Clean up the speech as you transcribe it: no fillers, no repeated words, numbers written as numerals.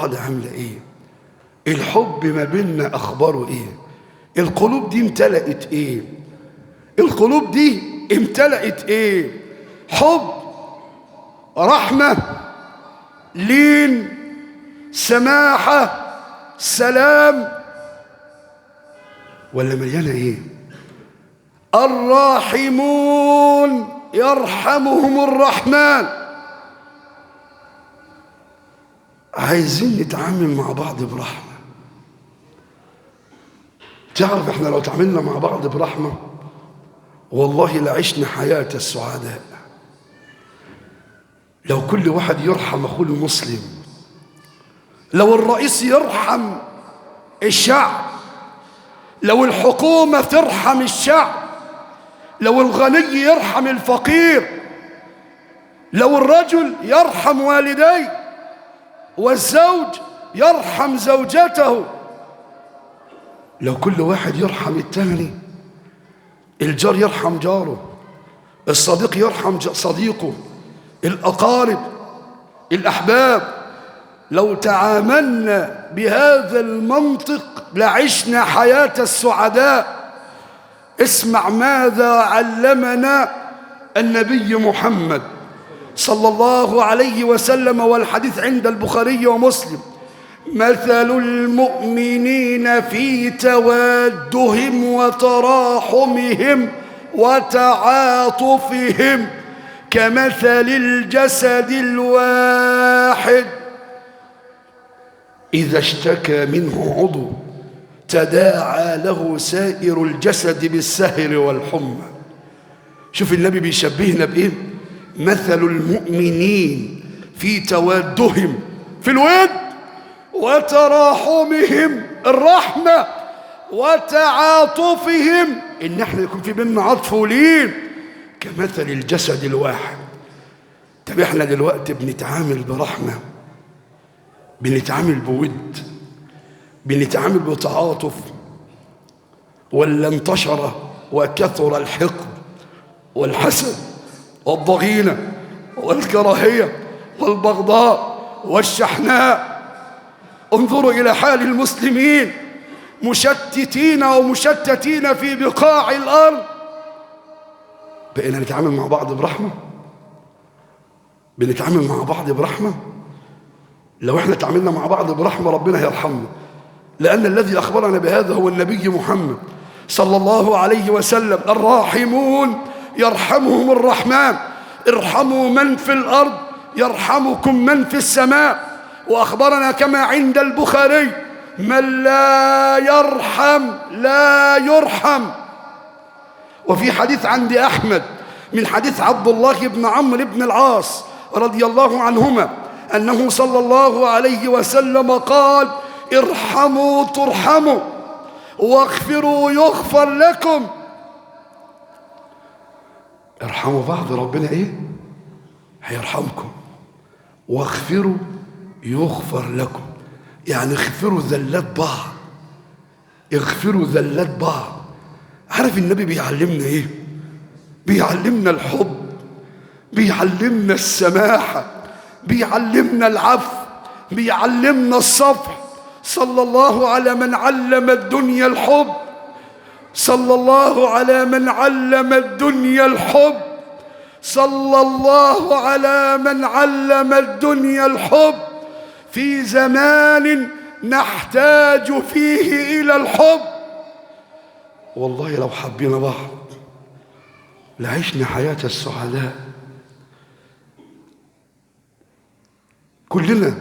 بعض عاملة ايه؟ الحب ما بيننا اخباره ايه؟ القلوب دي امتلأت ايه؟ القلوب دي امتلأت ايه؟ حب، رحمة، لين، سماحة، سلام، ولا مليانة ايه؟ الراحمون يرحمهم الرحمن. عايزين نتعامل مع بعض برحمة. تعرف احنا لو تعاملنا مع بعض برحمة والله لعشنا حياة السعداء. لو كل واحد يرحم اخوه المسلم، لو الرئيس يرحم الشعب، لو الحكومة ترحم الشعب، لو الغني يرحم الفقير، لو الرجل يرحم والديه والزوج يرحم زوجته، لو كل واحد يرحم التاني، الجار يرحم جاره، الصديق يرحم صديقه، الأقارب، الأحباب، لو تعاملنا بهذا المنطق لعشنا حياة السعداء. اسمع ماذا علمنا النبي محمد صلى الله عليه وسلم، والحديث عند البخاري ومسلم: مثل المؤمنين في توادهم وتراحمهم وتعاطفهم كمثل الجسد الواحد إذا اشتكى منه عضو تداعى له سائر الجسد بالسهر والحمى. شوف النبي بيشبهنا بإيه؟ مثل المؤمنين في توادهم، في الود، وتراحمهم الرحمة، وتعاطفهم إن احنا يكون في بيننا عطف ولين كمثل الجسد الواحد. طب احنا دلوقتي بنتعامل برحمة، بنتعامل بود، بنتعامل بتعاطف، ولا انتشر وكثر الحقد والحسد والضغينة والكراهية والبغضاء والشحناء؟ انظروا إلى حال المسلمين مشتتين ومشتتين في بقاع الأرض. بقينا نتعامل مع بعض برحمة؟ بنتعامل مع بعض برحمة؟ لو احنا تعاملنا مع بعض برحمة ربنا يرحمنا، لأن الذي أخبرنا بهذا هو النبي محمد صلى الله عليه وسلم: الراحمون يرحمهم الرحمن، ارحموا من في الأرض يرحمكم من في السماء. وأخبرنا كما عند البخاري: من لا يرحم لا يرحم. وفي حديث عند أحمد من حديث عبد الله بن عمرو بن العاص رضي الله عنهما أنه صلى الله عليه وسلم قال: ارحموا ترحموا واغفروا يغفر لكم. ارحموا بعض ربنا ايه؟ هيرحمكم. واغفروا يغفر لكم، يعني اغفروا ذلات بعض، اغفروا ذلات بعض. عارف النبي بيعلمنا ايه؟ بيعلمنا الحب، بيعلمنا السماحة، بيعلمنا العفو، بيعلمنا الصفح. صلى الله على من علم الدنيا الحب، صلى الله على من علم الدنيا الحب، صلى الله على من علم الدنيا الحب في زمان نحتاج فيه إلى الحب. والله لو حبينا بعض لعشنا حياة السعداء. كلنا